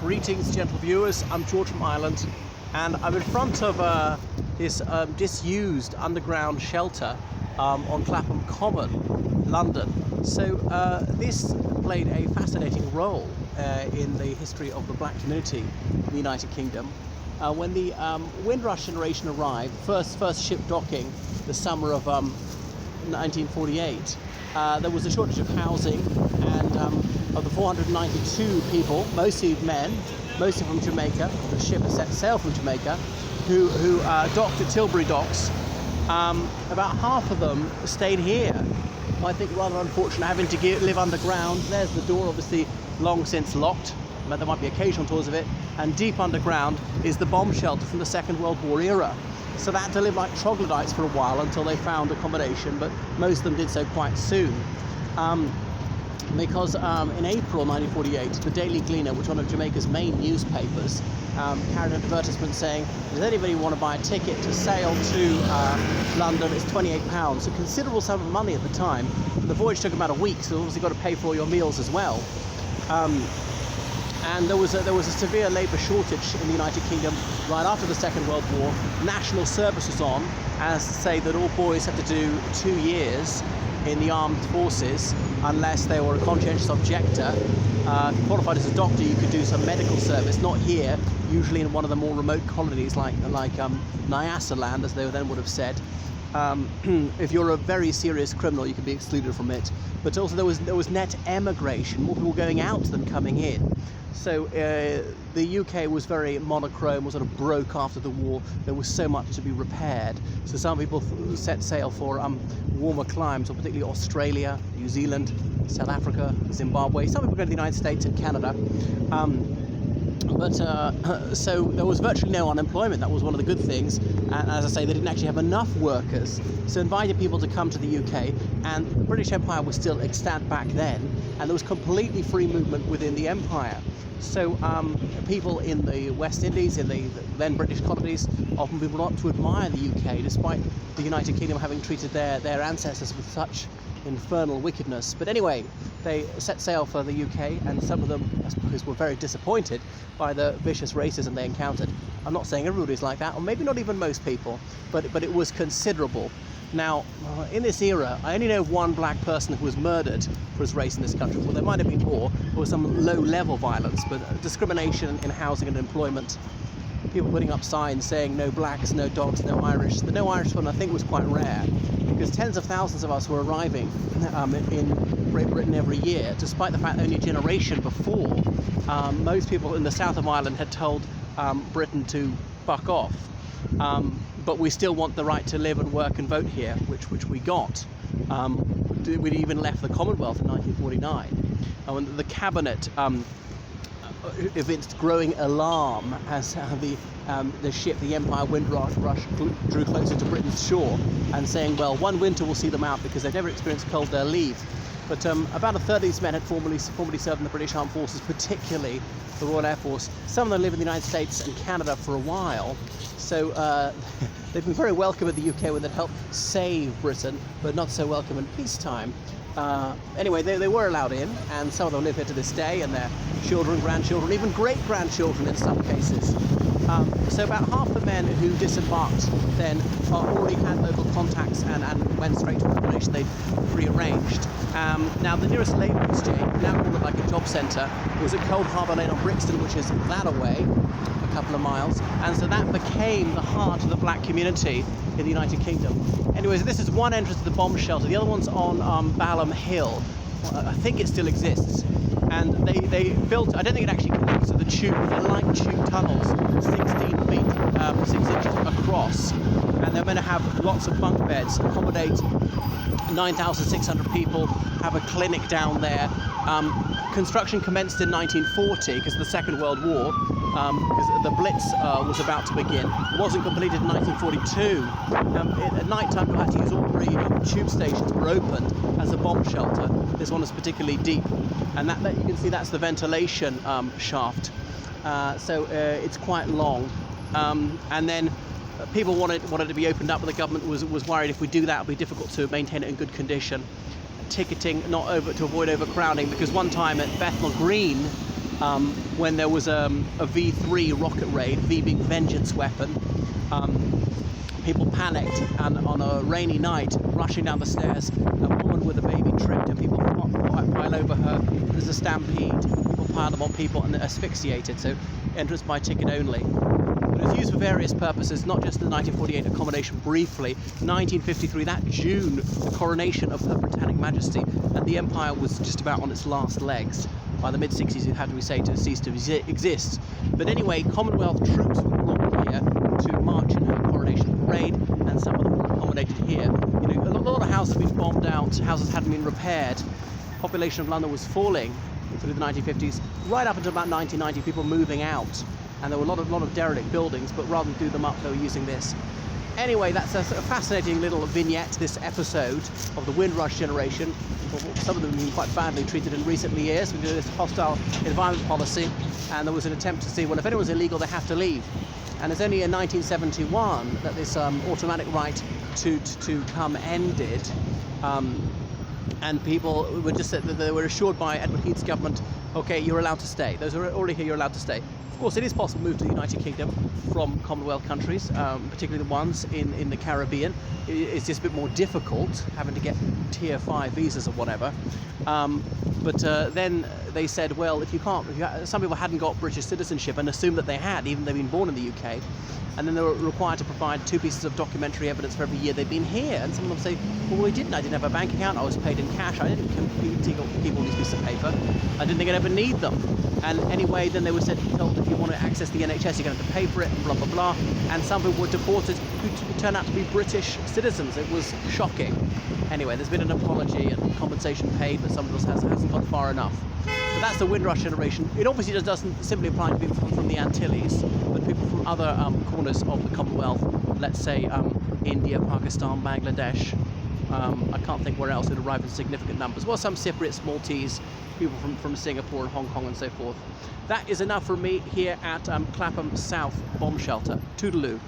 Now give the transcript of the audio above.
Greetings, gentle viewers. I'm George from Ireland, and I'm in front of this disused underground shelter on Clapham Common, London. So this played a fascinating role in the history of the black community in the United Kingdom. When the Windrush Generation arrived, first ship docking the summer of 1948, there was a shortage of housing, and of the 492 people, mostly men, mostly from Jamaica, the ship had set sail from Jamaica, who docked at Tilbury docks, about half of them stayed here. I think rather unfortunate, having to live underground. There's the door, obviously long since locked, but there might be occasional tours of it, and deep underground is the bomb shelter from the Second World War era. So they had to live like troglodytes for a while until they found accommodation, but most of them did so quite soon. Because in April 1948, the Daily Gleaner, which was one of Jamaica's main newspapers, carried an advertisement saying, does anybody want to buy a ticket to sail to London? It's £28, a considerable sum of money at the time. The voyage took about a week, so obviously you've got to pay for all your meals as well. And there was a severe labour shortage in the United Kingdom right after the Second World War. National service was on, as to say that all boys had to do 2 years in the armed forces unless they were a conscientious objector. If you qualified as a doctor, you could do some medical service, not here, usually in one of the more remote colonies like Nyasaland, as they then would have said. If you're a very serious criminal, you could be excluded from it. But also there was net emigration, more people going out than coming in. So the UK was very monochrome, was sort of broke after the war. There was so much to be repaired. So some people set sail for warmer climes, or particularly Australia, New Zealand, South Africa, Zimbabwe. Some people go to the United States and Canada. So there was virtually no unemployment. That was one of the good things. And as I say, they didn't actually have enough workers. So invited people to come to the UK, and the British Empire was still extant back then, and there was completely free movement within the empire. So people in the West Indies, in the then British colonies, often people not to admire the UK, despite the United Kingdom having treated their ancestors with such infernal wickedness. But anyway, they set sail for the UK, and some of them, I suppose, were very disappointed by the vicious racism they encountered. I'm not saying everybody's like that, or maybe not even most people, but it was considerable. Now, in this era, I only know of one black person who was murdered for his race in this country. Well, there might have been more, or some low-level violence, but discrimination in housing and employment. People putting up signs saying no blacks, no dogs, no Irish. The no Irish one, I think, was quite rare, because tens of thousands of us were arriving in Great Britain every year, despite the fact that only a generation before, most people in the south of Ireland had told Britain to fuck off. But we still want the right to live and work and vote here, which we got. We even left the Commonwealth in 1949. And the cabinet evinced growing alarm as the ship, the Empire Windrush, drew closer to Britain's shore, and saying, well, one winter will see them out because they've never experienced cold, they'll leave. But about a third of these men had formerly served in the British Armed Forces, particularly the Royal Air Force. Some of them live in the United States and Canada for a while. So they've been very welcome in the UK when they helped save Britain, but not so welcome in peacetime. Anyway, they were allowed in, and some of them live here to this day, and their children, grandchildren, even great-grandchildren in some cases. So about half the men who disembarked then already had local contacts and went straight to accommodation they'd pre-arranged. Now the nearest labour exchange, now called it like a job centre, was at Cold Harbour Lane on Brixton, which is that away, a couple of miles, and so that became the heart of the black community in the United Kingdom. Anyways, this is one entrance to the bomb shelter. The other one's on Balham Hill. I think it still exists. And they built, I don't think it actually connects to the tube, they're like tube tunnels, 16 feet, 6 inches across. And they're going to have lots of bunk beds, accommodate 9,600 people, have a clinic down there. Construction commenced in 1940 because of the Second World War, because the Blitz was about to begin. It wasn't completed in 1942. At night time, you'll have to use ordinary tube stations were opened as a bomb shelter. This one is particularly deep, and that you can see that's the ventilation shaft. So it's quite long, and then people wanted to be opened up, but the government was worried if we do that, it'll be difficult to maintain it in good condition. Ticketing to avoid overcrowding, because one time at Bethnal Green when there was a V3 rocket raid, V being vengeance weapon. People panicked, and on a rainy night, rushing down the stairs, a woman with a baby tripped, and people pile over her. There's a stampede. People piled up on people and asphyxiated. So entrance by ticket only. But it was used for various purposes, not just the 1948 accommodation briefly. 1953, that June, the coronation of Her Britannic Majesty, and the empire was just about on its last legs. By the mid-60s, it had to be said to cease to exist. But anyway, Commonwealth troops were brought here to march in her coronation parade, and some of them were accommodated here. You know, a lot of houses had been bombed out, houses hadn't been repaired. Population of London was falling through the 1950s, right up until about 1990, people moving out. And there were a lot of derelict buildings, but rather than do them up, they were using this. Anyway, that's a fascinating little vignette, this episode of the Windrush Generation. Some of them have been quite badly treated in recent years. We did this hostile environment policy, and there was an attempt to see, well, if anyone's illegal, they have to leave. And it's only in 1971 that this automatic right to come ended. And people were just said that they were assured by Edward Heath's government, okay, you're allowed to stay. Those who are already here, you're allowed to stay. Of course, it is possible to move to the United Kingdom from Commonwealth countries, particularly the ones in the Caribbean. It's just a bit more difficult, having to get tier 5 visas or whatever. But then they said, well, if you can't, some people hadn't got British citizenship and assumed that they had, even though they'd been born in the UK. And then they were required to provide 2 pieces of documentary evidence for every year they'd been here. And some of them say, well, we didn't. I didn't have a bank account. I was paid in cash. I didn't keep all these pieces of paper. I didn't think I'd ever need them. And anyway, then they were told if you want to access the NHS, you're going to have to pay for it, and blah, blah, blah. And some people were deported who turned out to be British citizens. It was shocking. Anyway, there's been an apology and compensation paid, but some of us hasn't gone far enough. But that's the Windrush Generation. It obviously just doesn't simply apply to people from the Antilles, but people from other corners of the Commonwealth, let's say India, Pakistan, Bangladesh. I can't think where else it arrived in significant numbers. Well, some Cypriots, Maltese, people from Singapore and Hong Kong and so forth. That is enough for me here at Clapham South Bomb Shelter. Toodaloo.